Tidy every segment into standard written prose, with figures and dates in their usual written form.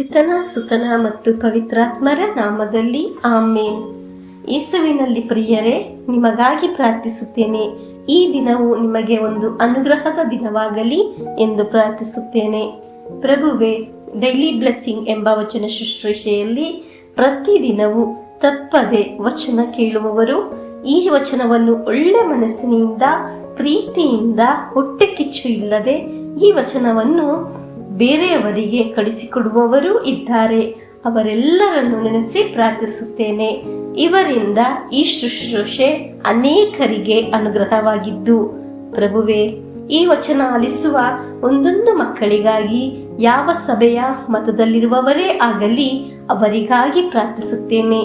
ಪಿತನ ಸುತನ ಮತ್ತು ಪವಿತ್ರಾತ್ಮರ ನಾಮದಲ್ಲಿ ಆಮೇನ್. ಯೇಸುವಿನಲ್ಲಿ ಪ್ರಿಯರೇ, ನಿಮಗಾಗಿ ಪ್ರಾರ್ಥಿಸುತ್ತೇನೆ. ಈ ದಿನವು ನಿಮಗೆ ಒಂದು ಅನುಗ್ರಹದ ದಿನವಾಗಲಿ ಎಂದು ಪ್ರಾರ್ಥಿಸುತ್ತೇನೆ. ಪ್ರಭುವೇ, ಡೈಲಿ ಬ್ಲೆಸ್ಸಿಂಗ್ ಎಂಬ ವಚನ ಶುಶ್ರೂಷೆಯಲ್ಲಿ ಪ್ರತಿದಿನವೂ ತಪ್ಪದೆ ವಚನ ಕೇಳುವವರು ಈ ವಚನವನ್ನು ಒಳ್ಳೆ ಮನಸ್ಸಿನಿಂದ, ಪ್ರೀತಿಯಿಂದ, ಹೊಟ್ಟೆ ಕಿಚ್ಚು ಇಲ್ಲದೆ ಈ ವಚನವನ್ನು ಬೇರೆಯವರಿಗೆ ಕಳಿಸಿಕೊಡುವವರೂ ಇದ್ದಾರೆ. ಅವರೆಲ್ಲರನ್ನು ನೆನೆಸಿ ಪ್ರಾರ್ಥಿಸುತ್ತೇನೆ. ಇವರಿಂದ ಈ ಶುಶ್ರೂಷೆ ಅನೇಕರಿಗೆ ಅನುಗ್ರಹವಾಗಿದ್ದು, ಪ್ರಭುವೇ, ಈ ವಚನ ಆಲಿಸುವ ಒಂದೊಂದು ಮಕ್ಕಳಿಗಾಗಿ, ಯಾವ ಸಭೆಯ ಮತದಲ್ಲಿರುವವರೇ ಆಗಲಿ ಅವರಿಗಾಗಿ ಪ್ರಾರ್ಥಿಸುತ್ತೇನೆ.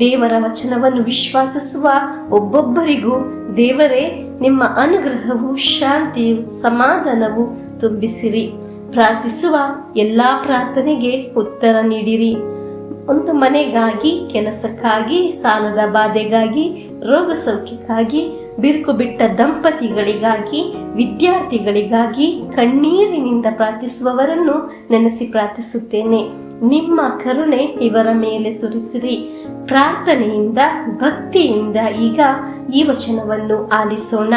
ದೇವರ ವಚನವನ್ನು ವಿಶ್ವಾಸಿಸುವ ಒಬ್ಬೊಬ್ಬರಿಗೂ ದೇವರೇ ನಿಮ್ಮ ಅನುಗ್ರಹವು, ಶಾಂತಿಯು, ಸಮಾಧಾನವು ತುಂಬಿಸಿರಿ. ಪ್ರಾರ್ಥಿಸುವ ಎಲ್ಲಾ ಪ್ರಾರ್ಥನೆಗೆ ಉತ್ತರ ನೀಡಿರಿ. ಒಂದು ಮನೆಗಾಗಿ, ಕೆಲಸಕ್ಕಾಗಿ, ಸಾಲದ ಬಾಧೆಗಾಗಿ, ರೋಗ ಸೌಖ್ಯಕ್ಕಾಗಿ, ಬಿರುಕು ಬಿಟ್ಟ ದಂಪತಿಗಳಿಗಾಗಿ, ವಿದ್ಯಾರ್ಥಿಗಳಿಗಾಗಿ, ಕಣ್ಣೀರಿನಿಂದ ಪ್ರಾರ್ಥಿಸುವವರನ್ನು ನೆನೆಸಿ ಪ್ರಾರ್ಥಿಸುತ್ತೇನೆ. ನಿಮ್ಮ ಕರುಣೆ ಇವರ ಮೇಲೆ ಸುರಿಸಿರಿ. ಪ್ರಾರ್ಥನೆಯಿಂದ, ಭಕ್ತಿಯಿಂದ ಈಗ ಈ ವಚನವನ್ನು ಆಲಿಸೋಣ.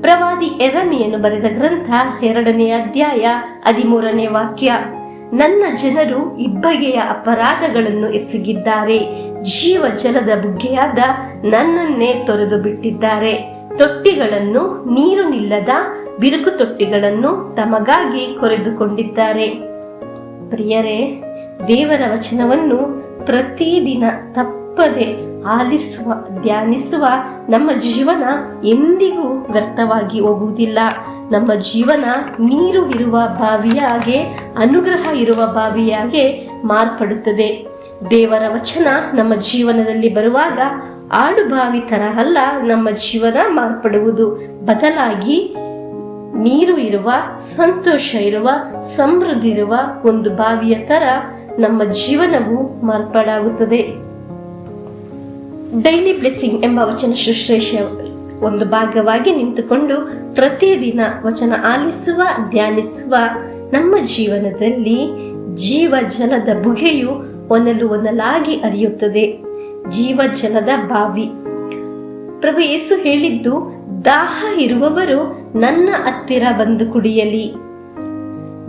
ಪ್ರವಾದಿ ಯೆರೆಮೀಯನು ಬರೆದ ಗ್ರಂಥ 2ನೇ ಅಧ್ಯಾಯ 13ನೇ ವಾಕ್ಯ. ನನ್ನ ಜನರು ಇಬ್ಬಗೆಯ ಅಪರಾಧಗಳನ್ನು ಎಸಗಿದ್ದಾರೆ. ಜೀವ ಜಲದ ಬುಗ್ಗೆಯಾದ ನನ್ನನ್ನೇ ತೊರೆದು ಬಿಟ್ಟಿದ್ದಾರೆ. ತೊಟ್ಟಿಗಳನ್ನು, ನೀರು ನಿಲ್ಲದ ಬಿರುಕು ತೊಟ್ಟಿಗಳನ್ನು ತಮಗಾಗಿ ಕೊರೆದುಕೊಂಡಿದ್ದಾರೆ. ಪ್ರಿಯರೇ, ದೇವರ ವಚನವನ್ನು ಪ್ರತಿದಿನ ತಪ್ಪದೆ ಆಲಿಸುವ, ಧ್ಯಾನಿಸುವ ನಮ್ಮ ಜೀವನ ಎಂದಿಗೂ ವ್ಯರ್ಥವಾಗಿ ಹೋಗುವುದಿಲ್ಲ. ನಮ್ಮ ಜೀವನ ನೀರು ಇರುವ ಬಾವಿಯಾಗೆ, ಅನುಗ್ರಹ ಇರುವ ಬಾವಿಯಾಗೆ ಮಾರ್ಪಡುತ್ತದೆ. ದೇವರ ವಚನ ನಮ್ಮ ಜೀವನದಲ್ಲಿ ಬರುವಾಗ ಆಡು ಬಾವಿ ತರ ಅಲ್ಲ ನಮ್ಮ ಜೀವನ ಮಾರ್ಪಡುವುದು. ಬದಲಾಗಿ ನೀರು ಇರುವ, ಸಂತೋಷ ಇರುವ, ಸಮೃದ್ಧಿ ಇರುವ ಒಂದು ಬಾವಿಯ ತರ ನಮ್ಮ ಜೀವನವು ಮಾರ್ಪಾಡಾಗುತ್ತದೆ. ಡೈಲಿ ಬ್ಲೆಸ್ಸಿಂಗ್ ಎಂಬ ವಚನ ಶುಶ್ರೂಷೆಯ ಒಂದು ಭಾಗವಾಗಿ ನಿಂತುಕೊಂಡು ಪ್ರತಿದಿನ ವಚನ ಆಲಿಸುವ, ಧ್ಯಾನಿಸುವ ನಮ್ಮ ಜೀವನದಲ್ಲಿ ಜೀವ ಜಲದ ಬುಗೆಯು ಒಂದಲು ಒಂದಲಾಗಿ ಹರಿಯುತ್ತದೆ. ಜೀವ ಜಲದ ಬಾವಿ. ಪ್ರಭು ಯೇಸು ಹೇಳಿದ್ದು, ದಾಹ ಇರುವವರು ನನ್ನ ಹತ್ತಿರ ಬಂದು ಕುಡಿಯಲಿ.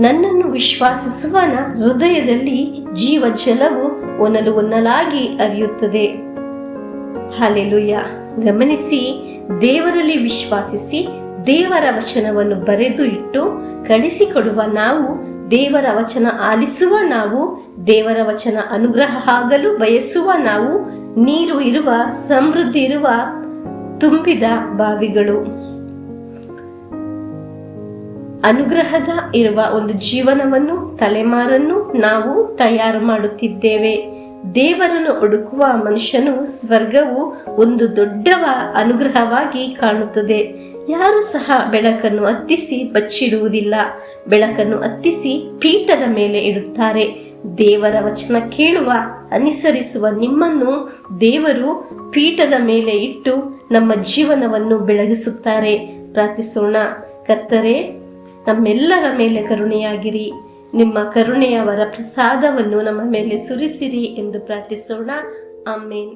ನನ್ನನ್ನು ವಿಶ್ವಾಸಿಸುವನ ಹೃದಯದಲ್ಲಿ ಜೀವ ಜಲವು ಒಂದಲು ಒಂದಲಾಗಿ ಹರಿಯುತ್ತದೆ. ಹಲ್ಲೆಲೂಯಾ. ಗಮನಿಸಿ, ದೇವರಲ್ಲಿ ವಿಶ್ವಾಸಿಸಿ ದೇವರ ವಚನವನ್ನು ಬರೆದು ಇಟ್ಟು ಕಳಿಸಿಕೊಡುವ ನಾವು, ದೇವರ ವಚನ ಆಲಿಸುವ ನಾವು, ದೇವರ ವಚನ ಅನುಗ್ರಹ ಆಗಲು ಬಯಸುವ ನಾವು ನೀರು ಇರುವ, ಸಮೃದ್ಧಿ ಇರುವ, ತುಂಬಿದ ಬಾವಿಗಳು. ಅನುಗ್ರಹದ ಇರುವ ಒಂದು ಜೀವನವನ್ನು, ತಲೆಮಾರನ್ನು ನಾವು ತಯಾರು ಮಾಡುತ್ತಿದ್ದೇವೆ. ದೇವರನ್ನು ಹುಡುಕುವ ಮನುಷ್ಯನು ಸ್ವರ್ಗವು ಒಂದು ದೊಡ್ಡ ಅನುಗ್ರಹವಾಗಿ ಕಾಣುತ್ತದೆ. ಯಾರು ಸಹ ಬೆಳಕನ್ನು ಹತ್ತಿಸಿ ಬಚ್ಚಿಡುವುದಿಲ್ಲ. ಬೆಳಕನ್ನು ಹತ್ತಿಸಿ ಪೀಠದ ಮೇಲೆ ಇಡುತ್ತಾರೆ. ದೇವರ ವಚನ ಕೇಳುವ, ಅನುಸರಿಸುವ ನಿಮ್ಮನ್ನು ದೇವರು ಪೀಠದ ಮೇಲೆ ಇಟ್ಟು ನಮ್ಮ ಜೀವನವನ್ನು ಬೆಳಗಿಸುತ್ತಾರೆ. ಪ್ರಾರ್ಥಿಸೋಣ. ಕರ್ತರೇ, ನಮ್ಮೆಲ್ಲರ ಮೇಲೆ ಕರುಣೆಯಾಗಿರಿ. ನಿಮ್ಮ ಕರುಣೆಯ ವರ ಪ್ರಸಾದವನ್ನು ನಮ್ಮ ಮೇಲೆ ಸುರಿಸಿರಿ ಎಂದು ಪ್ರಾರ್ಥಿಸೋಣ. ಆಮೇನ್.